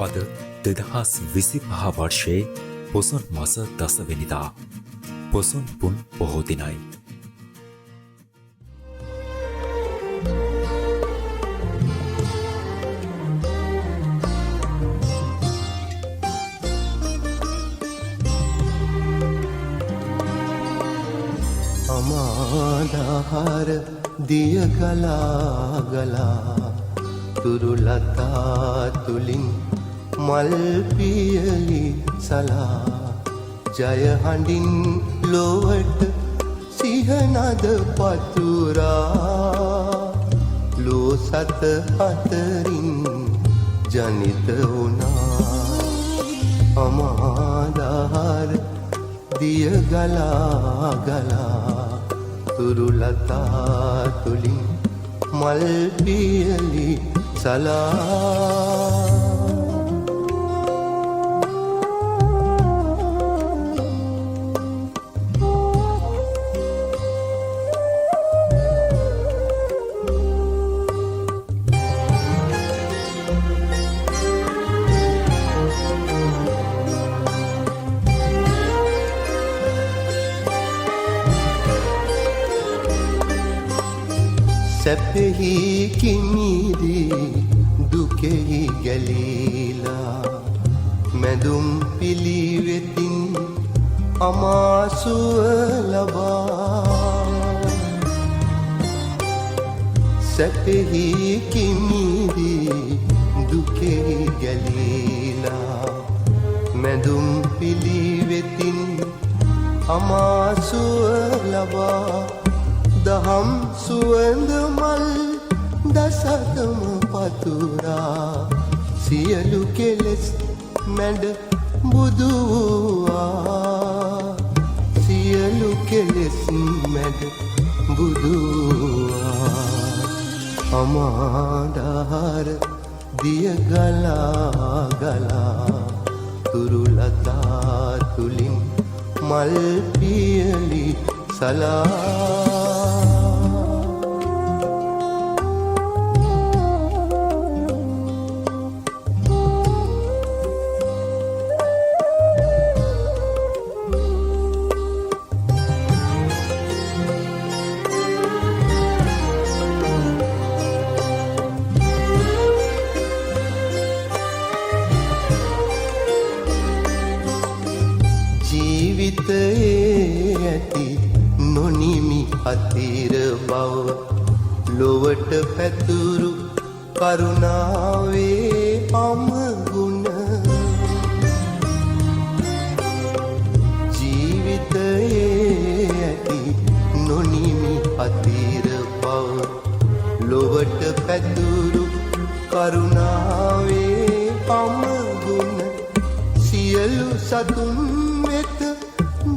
අද 2025 වර්ෂයේ පොසොන් මාස 10 වෙනිදා පොසොන් පුන් පොහෝ දිනයි. අමාදහර දිය ගලා ගලා තුරුලතා තුලින් මල් පියලි සලා ජය හඬින් ලොවට සිහනද පතුරා ලෝ සත අතරින් ජනිත වුණා අමාදහර දිය ගලා ගලා තුරුලතා තුලින් මල් පියලි සලා සැපෙහි කිමිදී දුකෙහි ගැලීලා මැදුම් පිළිවෙතින් අමාසුව ලබා සැපෙහි කිමිදී දුකෙහි ගැලීලා මැදුම් පිළිවෙතින් අමාසුව ලබා දහම් සුවඳ මල් දසතම පතුරා සියලු කෙලෙස් මැඩ බුදු වූවා සියලු කෙලෙස් මැඩ බුදු වූවා අමාදහර දිය ගලා ගලා තුරුලතා තුලින් මල් පියලි සලා ජීවිතයේ ඇති නොනිමි අතිර බව ලොවට පැතුරු කරුණාවේ අමගුණ ජීවිතයේ ඇති නොනිමි අතිර බව ලොවට පැතුරු කරුණාවේ අමගුණ සියලු සතුන් වෙත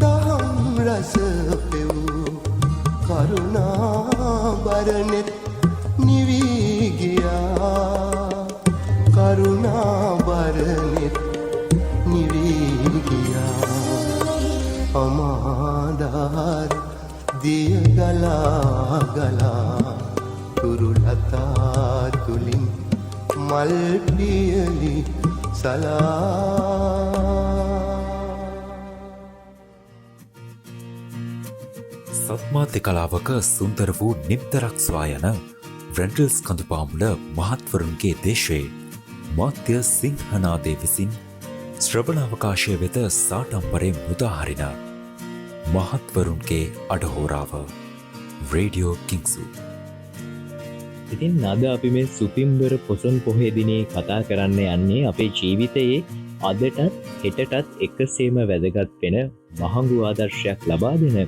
දහම් රස පෙවූ කරුණා බරනෙත් නිවී ගියා කරුණා බරනෙත් නිවී ගියා අමාදහර දිය ගලා ගලා තුරුලතා තුලින් මල් පියලි සලා සත්මාධ්‍ය කලාවක සුන්දර වූ නිම්තරක් ස්වායන රැන්ඩල්ස් කඳුපාමුල මහත්වරුන්ගේ දේශයේ මාත්‍ය සිංහනාදේ විසින් ශ්‍රවණාවකාශය වෙත සාටම්පරේ මුදාහරින මහත්වරුන්ගේ අඩහෝරාව රේඩියෝ කිංසු. ඉතින් අද අපි මේ සුපිම්බර පොසොන් පොහේ දිනේ කතා කරන්න යන්නේ අපේ ජීවිතයේ අදටත් හෙටටත් එකසේම වැදගත් වෙන මහඟු ආදර්ශයක් ලබා දෙන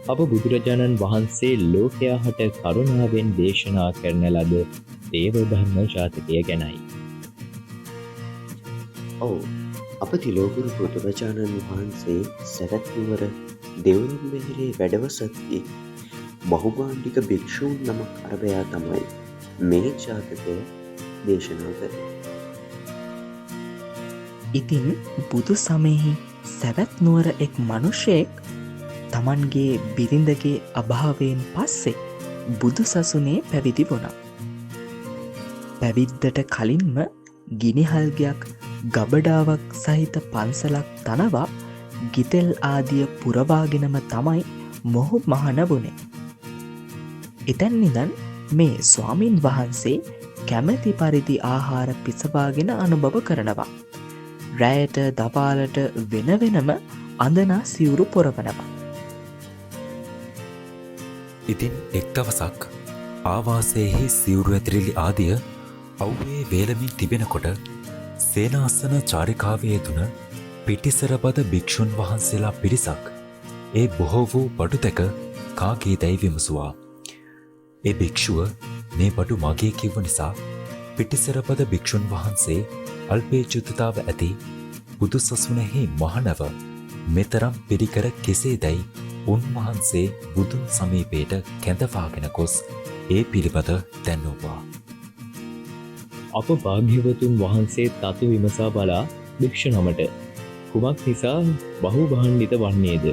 අප බුදුරජාණන් වහන්සේ ලෝකයා හට කරුණාවෙන් දේශනා කරන ලද දේවධර්ම ජාතකය ගැනයි. ඔව් අප තිලෝගුරු බුදුරජාණන් වහන්සේ සැවැත් නුවර දෙව්රම්බෙහිරේ වැඩවසද්දී බහුභාණ්ඩික භික්ෂූන් නමක් අරබයා තමයි මේ ජාතකය දේශනා කරේ. ඉතින් බුදු සමයෙහි සැවැත් නුවර එක් මනුෂ්‍යයෙක් තමන්ගේ බිරිඳගේ අභාවයෙන් පස්සේ බුදු සසුනේ පැවිදි වුණා. පැවිද්දට කලින්ම ගිනිහල්ගයක් ගබඩාවක් සහිත පන්සලක් තනවා ගිතෙල් ආදිය පුරවාගෙනම තමයි මොහු මහණ වුණේ. එතැන් ඉඳන් මේ ස්වාමින් වහන්සේ කැමැති පරිදි ආහාර පිසවාගෙන අනුභව කරනවා. රැයට දපාලට වෙන වෙනම අඳනා සිවුරු පොරවනවා. ඉතින් එක් දවසක් ආවාසයෙහි සිවුරු ඇතිරිලි ආදිය අව්වේ වේලමින් තිබෙනකොට සේනාසන චාරිකාවේ තුන පිටිසරබද භික්ෂුන් වහන්සේලා පිරිසක් ඒ බොහෝ වූ බඩු දැක කාගේ දැයි විමසුවා. ඒ භික්ෂුව මේ බඩු මගේ කිව්ව නිසා පිටිසරපද භික්ෂුන් වහන්සේ අල්පේචුතතාව ඇති බුදු සසුනෙහි මහණව මෙතරම් පිරිකර කෙසේ දැයි උන්වහන්සේ බුදුන් සමීපයට කැඳවාගෙන ගොස් ඒ පිළිබඳ දැන්වුවා. අප භාග්‍යවතුන් වහන්සේ තතු විමසා බලා භික්ෂු නමට කුමක් නිසා බහුභාණ්ඩිත වන්නේද?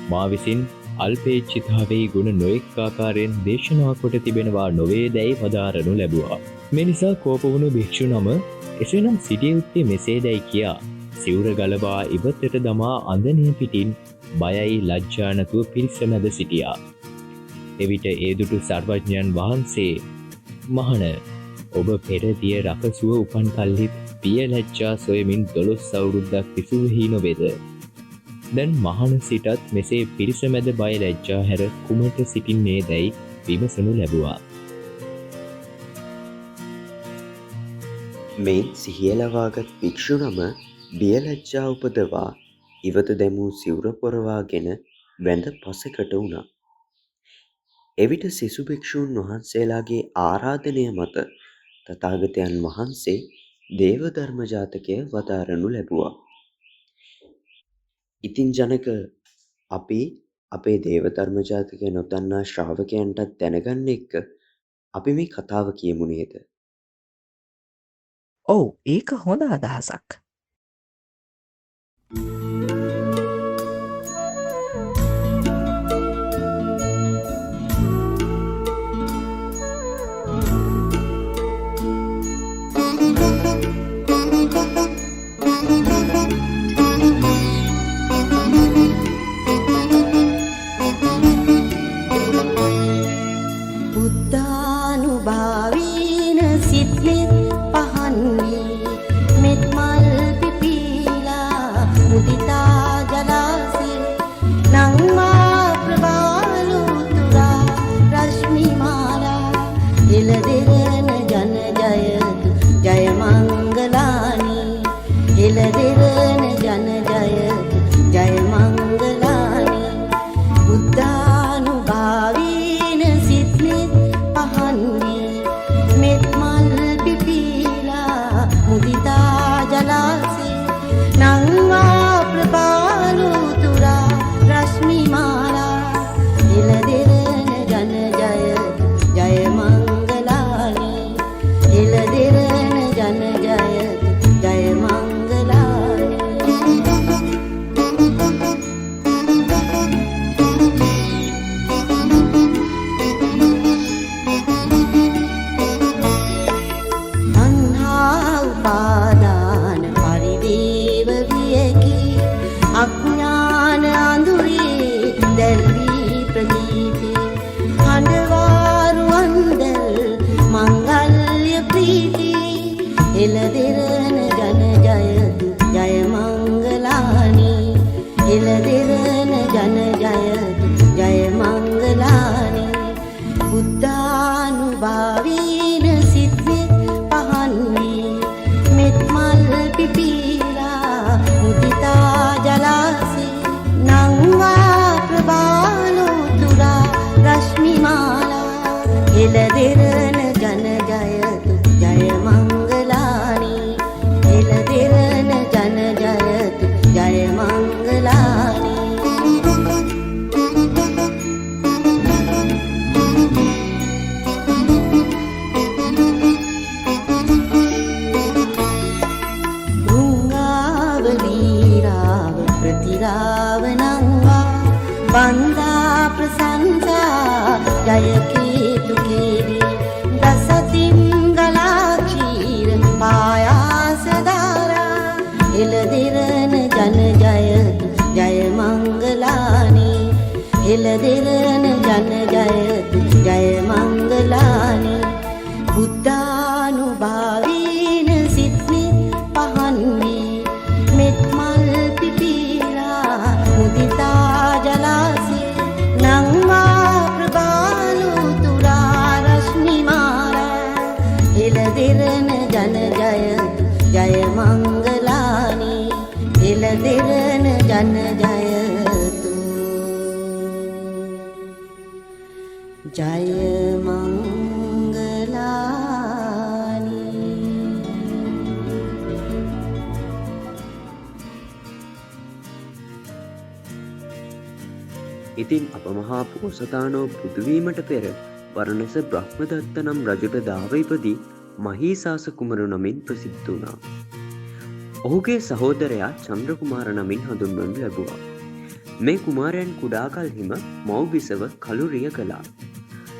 මා විසින් අල්පේච්ඡිතාවේ ගුණ නොඑක් ආකාරයෙන් දේශනා කොට තිබෙනවා නොවේ දැයි වදාරනු ලැබුවා. මේ නිසා කෝප වුණු භික්ෂු නම එසේනම් සිටිය යුත්තේ මෙසේ දැයි කියා සිවුර ගලවා ඉවතට දමා අඳනය පිටින් බයයි ලජ්ජා නැතුව පිරිස මැද සිටියා. එවිට ඒ දුටු සර්වඥයන් වහන්සේ මහණ ඔබ පෙරදිය රකසුව උපන් කල්හිත් පිය ලැජ්ජා සොයමින් 12 අවුරුද්දක් විසුවෙහි නොවේද? දැන් මහණ සිටත් මෙසේ පිරිස මැද බය ලැජ්ජා හැර කුමට සිටින්නේ දැයි විමසනු ලැබුවා. මේ සිහිය ලවාගත් භික්ෂුනම බිය ලැජ්ජා උපදවා ඉවත දැමූ සිවුර පොරවාගෙන වැඳ පසෙකට වුණා. එවිට සිසු භික්ෂූන් වහන්සේලාගේ ආරාධනය මත තථාගතයන් වහන්සේ දේව ධර්ම ජාතකය වදාරනු ලැබුවා. ඉතින් ජනක අපි අපේ දේව ධර්ම ජාතකය නොදන්නා ශ්‍රාවකයන්ටත් දැනගන්න එක්ක අපි මේ කතාව කියමු නේද? ඔව්, ඒක හොඳ අදහසක්. බුද්ධානුභාවීන සිත්නෙත් පහන්නේ මෙත් මල් පිපීලා මුදිතා ජලාසේ නංවා ප්‍රබාලුතුරා රශ්මි මාලා එළදෙරන ජන ජයතු ජය මංගලානි එළදෙරන ජන ජයතු ජය මංගලානි බුද්ධානුභාවීන සිත්නෙත් පහන්නේ මෙත් මල් පිපීලා මුදිතා ජලාසේ නංවා ප්‍රබාලුතුරා රශ්මි මාලා එළදෙරන ජන ජයතු ජය මංගලානි එළදෙරන ජන ජයතු ජය මංගලානි තණ්හා උපාදාන පරිදේව වියකි අඥාන අඳුරේ දැල්වී ප්‍රදීපේ හඬවාරු අන්දල් මංගල්‍ය ප්‍රීති එළදෙරන ජන ජයතු ජය මංගලානි එළදෙරන ජන ජයතු ජය මංගලානි බුද්ධානුභාවීන සිත්නෙත් පහන්නේ මෙත් මල් පිපීලා මුදිතා ජලාසේ නංවා ප්‍රබාලුතුරා රශ්මි මාලා එළදෙරන ජන ජයතු ජය මංගලානි ස්වභාවීන සිත්නේ පහන්වේ මෙත් මල් පිපිලා මුදිතා ජලාසේ නංවා ප්‍රබාලු තුලා රශ්මි මාලා එළදෙරණ ජන ජය ජය මංගලානි එළදෙරණ ජන ජයතු ජය මංගලානි. ඉතින් අප මහා පෝසතානෝ බුදුවීමට පෙර වරණැස බ්‍රහ්මදත්ත නම් රජුට දාව ඉපදී මහීසාස කුමරු නමින් ප්‍රසිද්ධ වුණා. ඔහුගේ සහෝදරයා චන්ද්‍රකුමාර නමින් හඳුන්වනු ලැබුවා. මේ කුමාරයන් කුඩා කල්හිම මව් බිසව කලුරිය කළා.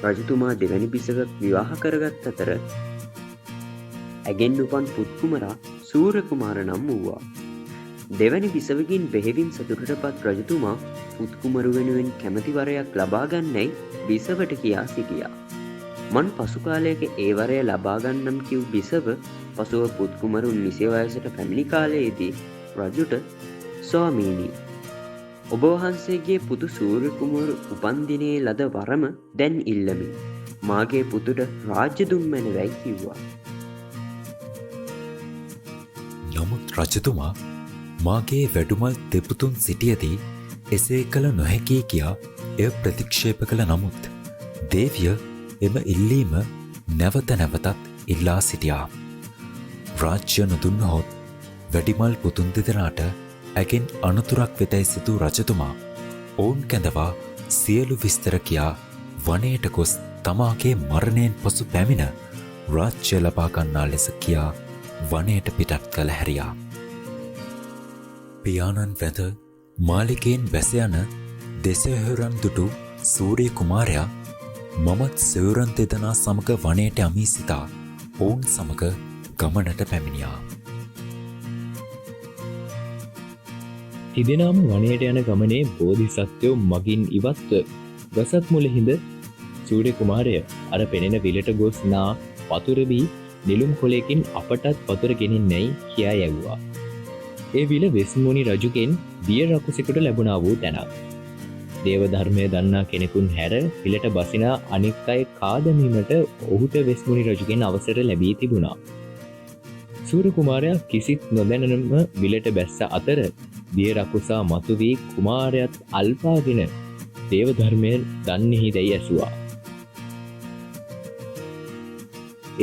රජතුමා දෙවැනි බිසව විවාහ කරගත් අතර ඇගෙන් උපන් පුත්කුමරා සූර්යකුමාර නම් වූවා. දෙවැනි බිසවකින් බෙහෙවින් සතුටටපත් රජතුමා පුත්කුමරු වෙනුවෙන් කැමැතිවරයක් ලබා ගන්නයි බිසවට කියා සිටියා. මන් පසු කාලයක ඒ වරය ලබා ගන්නම් කිව් බිසව පසුව පුත්කුමරුන් නිසි වයසට පැමිණි කාලයේදී රජුට ස්වාමීනි, ඔබ වහන්සේගේ පුතු සූර්යකුමාර උපන්දිනයේ ලද වරම දැන් ඉල්ලමි. මාගේ පුතුට රාජ්‍ය දුම්මැනවැයි කිව්වා. නමුත් රජතුමා මාගේ වැඩුමල් දෙපුතුන් සිටියදී එසේ කළ නොහැකි කියා එය ප්‍රතික්ෂේප කළ නමුත් දේවිය එම ඉල්ලීම නැවත නැවතත් ඉල්ලා සිටියා. රාජ්‍ය නොදුන්නහොත් වැඩිමල් පුතුන් දෙදෙනාට ඇගෙන් අනතුරක් වෙතැයි සිතූ රජතුමා ඔවුන් කැඳවා සියලු විස්තර කියා වනයට ගොස් තමාගේ මරණයෙන් පසු පැමිණ රාජ්‍ය ලබා ගන්නා ලෙස කියා වනයට පිටත් කළ හැරියා. පියාණන් වැඳ මාලිකයෙන් බැස යන දෙසෙහිවරන් දුටු සූර්ය කුමාරයා මමත් සෙවුරන් දෙදෙනා සමග වනයට යමී සිතා ඔවුන් සමග ගමනට පැමිණියා. තිදෙනාම වනයට යන ගමනේ බෝධිසත්වයෝ මගින් ඉවත්ව ගසක් මුලහිඳ සූර්ය කුමාරය අර පෙනෙන විලට ගොස් නා වතුරබී නිලුම් කොලයකින් අපටත් වතුර ගෙනින්නැයි කියා යැව්වා. ඒ විල වෙස්මුණි රජුගෙන් දිය රකුසෙකුට ලැබුණා වූ තැනක්. දේවධර්මය දන්නා කෙනෙකුන් හැර විලට බසිනා අනෙක් අය කාදමීමට ඔහුට වෙස්මුණි රජුගෙන් අවසර ලැබී තිබුණා. සූර්ය කුමාරයා කිසිත් නොදැනම විලට බැස්ස අතර දිය රකුසා මතු වී කුමාරයත් අල්පාගෙන දේවධර්මය දන්නෙහි දැයි ඇසුවා.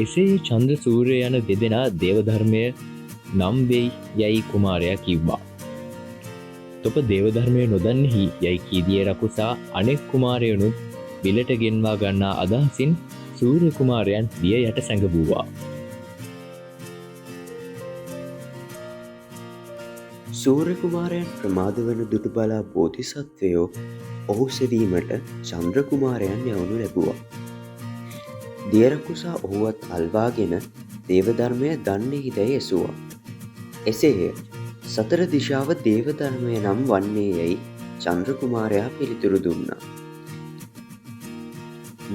එසේ චන්ද්‍ර සූර්ය යන දෙදෙනා දේවධර්මය නම් වෙයි යයි කුමාරයා කිව්වා. තොප දේවධර්මය නොදන්නෙහි යයි කීදිය රකුසා අනෙක් කුමාරයනුත් විලට ගෙන්වා ගන්නා අදහසින් සූර්ය කුමාරයන් දිය යට සැඟවුවා. සූර්ය කුමාරයන් ප්‍රමාද වන දුටු බලා බෝධිසත්වයෝ ඔහු සෙවීමට චන්ද්‍ර කුමාරයන් යවනු ලැබුවා. දියරකුසා ඔහුවත් අල්වාගෙන දේවධර්මය දන්නෙහි දැයි ඇසුවා. එසේය සතර දිශාව දේවධර්මය නම් වන්නේ යැයි චන්ද්‍ර කුමාරයා පිළිතුරු දුන්නා.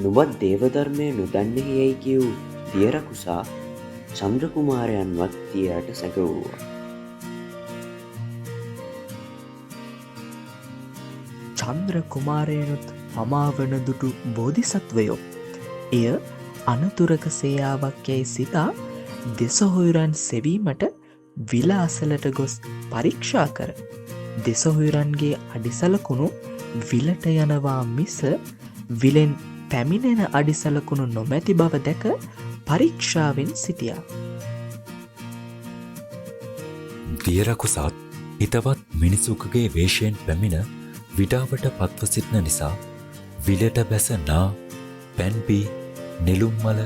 නුඹත් දේවධර්මය නොදන්නෙහි යැයි කිව් දියරකුසා චන්ද්‍ර කුමාරයන්වත් දියට සැඟවුවා. චන්ද්‍ර කුමාරයනුත් පමාවන දුටු බෝධිසත්වයෝ එය අනතුරක සේයාවක් යැයි සිතා දෙසොහොයුරන් සෙවීමට විල අසලට ගොස් පරීක්ෂා කර දෙසොහොයුරන්ගේ අඩිසලකුණු විලට යනවා මිස විලෙන් පැමිණෙන අඩිසලකුණු නොමැති බව දැක පරීක්ෂාවෙන් සිටියා. දියරකුසාත් හිතවත් මිනිසුකගේ වේශයෙන් පැමිණ විඩාවට පත්ව සිටින නිසා විලට බැස නා පැන්පී නෙළුම්මල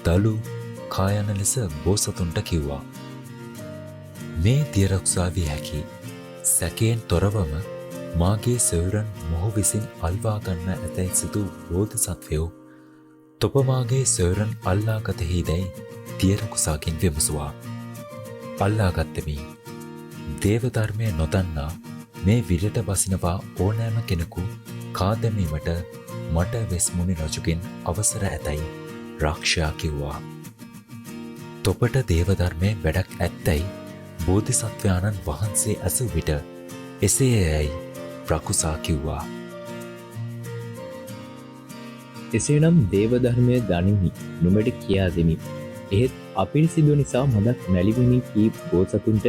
දළු කායන ලෙස බෝසතුන්ට කිව්වා. මේ දියරකුසාවිය හැකි සැකයෙන් තොරවම මාගේ සෙවුරන් මොහු විසින් අල්වා ගන්න ඇතැයි සිතූ බෝධිසත්වයෝ තොපමාගේ සෙවුරන් අල්ලාගතෙහි දැයි දියරකුසාගෙන් විමසුවා. අල්ලාගත්තමි. දේවධර්මය නොදන්නා මේ විලට බසිනවා ඕනෑම කෙනෙකු කාදැමීමට මට වෙස්මුණි රජුගෙන් අවසර ඇතැයි රාක්ෂයා කිව්වා. තොපට දේවධර්මයෙන් වැඩක් ඇත්තැයි බෝධිසත්වයාණන් වහන්සේ ඇසු විට එසේ යැයි රකුසා කිව්වා. එසේනම් දේවධර්මය දනිමි නුමට කියා දෙමි. එහෙත් අපිරිසිදු නිසා මදක් මැලිවෙමි කී බෝසතුන්ට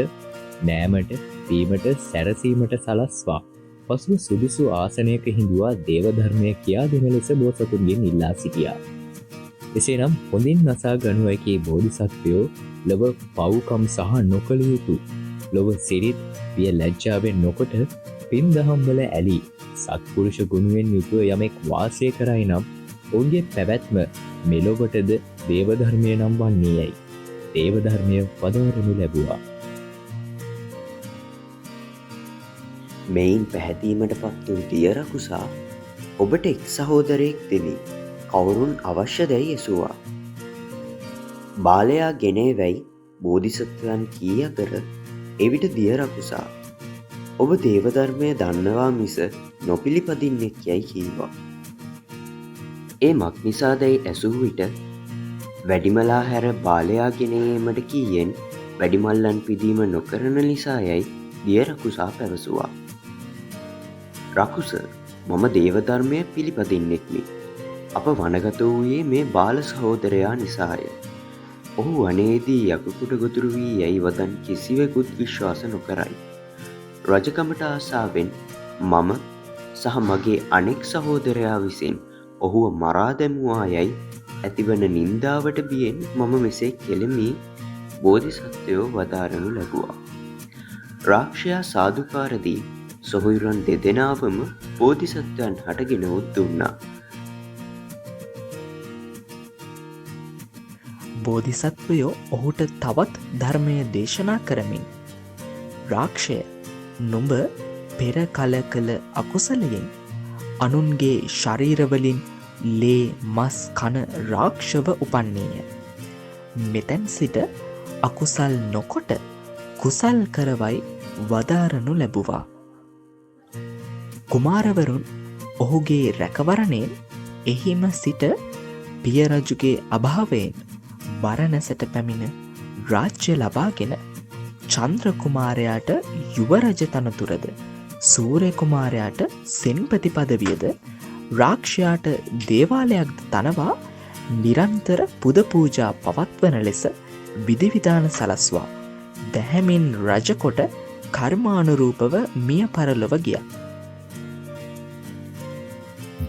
නෑමට පීමට සැරසීමට සලස්වා පසුව සුදුසු ආසනයක හිඳුවා දේවධර්මය කියා දෙන ලෙස බෝසතුන්ගෙන් ඉල්ලා සිටියා. එසේනම් හොඳින් නසා ගනුවකේ බෝධිසත්වයෝ ලොව පව්කම් සහ නොකළ යුතු ලොව සිරිත් පිය ලැජ්ජාවෙන් නොකොට පින් දහම්වල ඇලී සත්පුරුෂ ගුණුවෙන් යුතුව යමෙක් වාසය කරයි නම් ඔවුන්ගේ පැවැත්ම මෙලොවටද දේවධර්මය නම් වන්නේ යැයි දේවධර්මය පදවරනු ලැබුවා. මෙයින් පැහැදීමට පත් වූ දියරකුසා ඔබට එක් සහෝදරයෙක් දෙමි කවුරුන් අවශ්‍ය දැයි ඇසුවා. බාලයා ගෙනේ වැයි බෝධිසත්වයන් කී අතර එවිට දියරකුසා ඔබ දේවධර්මය දන්නවා මිස නොපිළිපදින්නෙක් යැයි කීවා. ඒ මක් නිසාදැයි ඇසූ විට වැඩිමලා හැර බාලයා ගෙනීමට කීයෙන් වැඩිමල්ලන් පිදීම නොකරන නිසා යැයි දියරකුසා පැවසුවා. රකුස මම දේවධර්මය පිළිපදින්නෙක්මි. අප වනගත වූයේ මේ බාල සහෝදරයා නිසාය. ඔහු වනේදී යකුකුට ගොතුරු වී යැයි වදන් කිසිවෙකුත් විශ්වාස නොකරයි. රජකමට ආසාවෙන් මම සහ මගේ අනෙක් සහෝදරයා විසින් ඔහුව මරා දැමුවා යැයි ඇතිවන නින්දාවට බියෙන් මම මෙසේ කෙළෙමි බෝධිසත්වයෝ වදාරනු ලැබුවා. රාක්ෂයා සාධුකාරදී සොහොයුරන් දෙදෙනාවම බෝධිසත්වයන් හටගෙන දුන්නා. බෝධිසත්වයෝ ඔහුට තවත් ධර්මය දේශනා කරමින් රාක්ෂය නුඹ පෙර කල කළ අකුසලයෙන් අනුන්ගේ ශරීරවලින් ලේ මස් කන රාක්ෂව උපන්නේය. මෙතැන් සිට අකුසල් නොකොට කුසල් කරවයි වදාරනු ලැබුවා. කුමාරවරුන් ඔහුගේ රැකවරණයෙන් එහිම සිට පියරජුගේ අභාවයෙන් බරණැසට පැමිණ රාජ්‍ය ලබාගෙන චන්ද්‍ර කුමාරයාට යුවරජ තනතුරද සූර්ය කුමාරයාට සෙන්පති පදවියද රාක්ෂයාට දේවාලයක් තනවා නිරන්තර පුද පූජා පවත්වන ලෙස විධිවිධාන සලස්වා දැහැමින් රජකොට කර්මානුරූපව මිය පරලොව ගියා.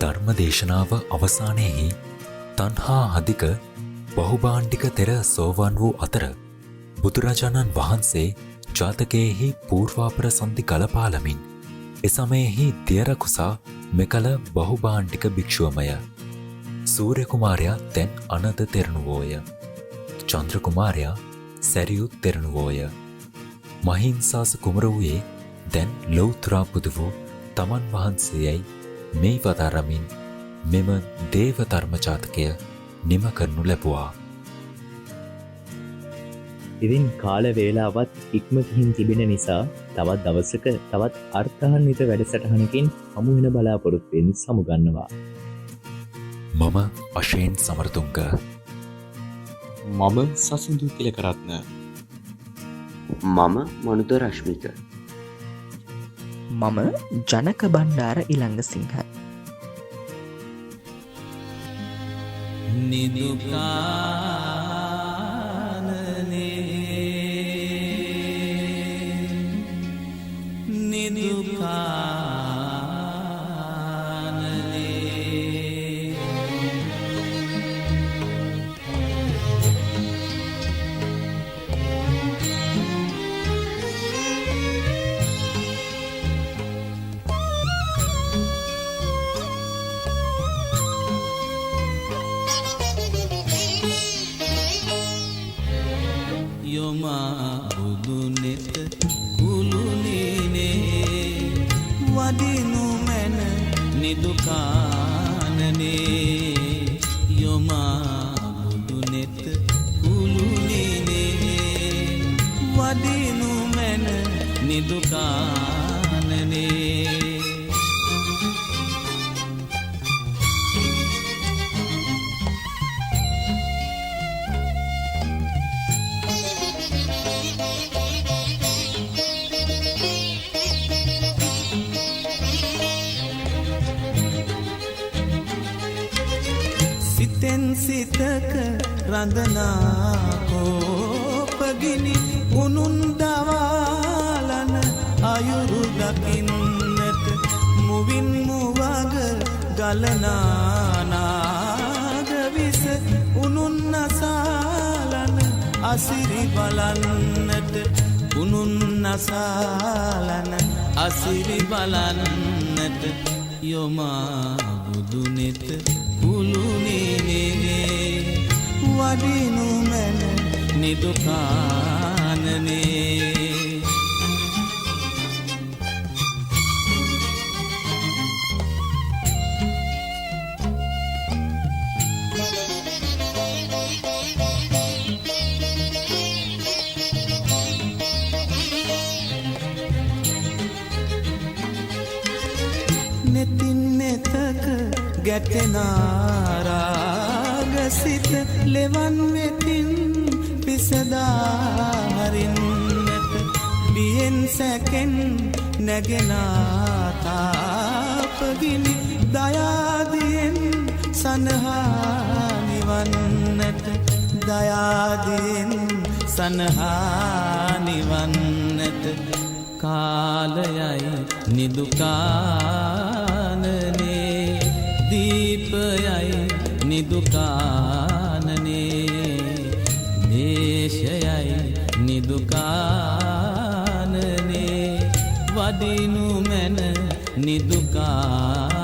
ධර්ම දේශනාව අවසානයෙහි තණ්හා අධික බහුභාණ්ඩික තෙර සෝවන් වූ අතර බුදුරජාණන් වහන්සේ ජාතකයෙහි පූර්වාපර සන්ධි ගලපාලමින් එසමයෙහි දියරකුසා මෙකල බහුභාණ්ඩික භික්ෂුවමය. සූර්ය කුමාරයා තැන් අනද තෙරණුවෝය. චන්ද්‍ර කුමාරයා සැරියුත් තෙරණුවෝය. මහින්සාස කුමරුවේ දැන් ලෞතුරා පුද වූ තමන් වහන්සේයයි මේ වදාරමින් මෙම දේව ධර්ම ජාතකය නිම කරනු ලැබුවා. ඉතින් කාල වේලාවත් ඉක්මකින් තිබෙන නිසා තවත් දවසක තවත් අර්ථාන්විත වැඩසටහනකින් හමු වෙන බලාපොරොත්තුවෙන් සමුගන්නවා. මම අශේන් සමරතුංග. මම සසිඳු තිලකරත්න. මම මනුද රශ්මික. මම ජනක බණ්ඩාර ඉලංගසිංහ. සිතක රඳනා කෝපගිනි උනුන් දවාලන අයුරු දකින්නට මුවින් මුවග ගලනානාගවිස උනුන් නසාලන අසිරි බලන්නට උනුන් නසාලන අසිරි බලන්නට යොමා බුදුනෙත කුළුනේ වඩිනු මැන නිදුකානනේ නෙතින් නෙතක ගැටෙනාරාගසිත ලෙවන් වෙතින් පිසදාහරින්නට බියෙන් සැකෙන් නැගෙනාතාපගිනි දයාදියෙන් සනහානිවන්නට දයාදියෙන් සනහානිවන්නට කාලයයි නිදුකානනේ දීපයයි නිදුකානනේ දේශයයි නිදුකානනේ වදිනු මැන නිදුකානනේ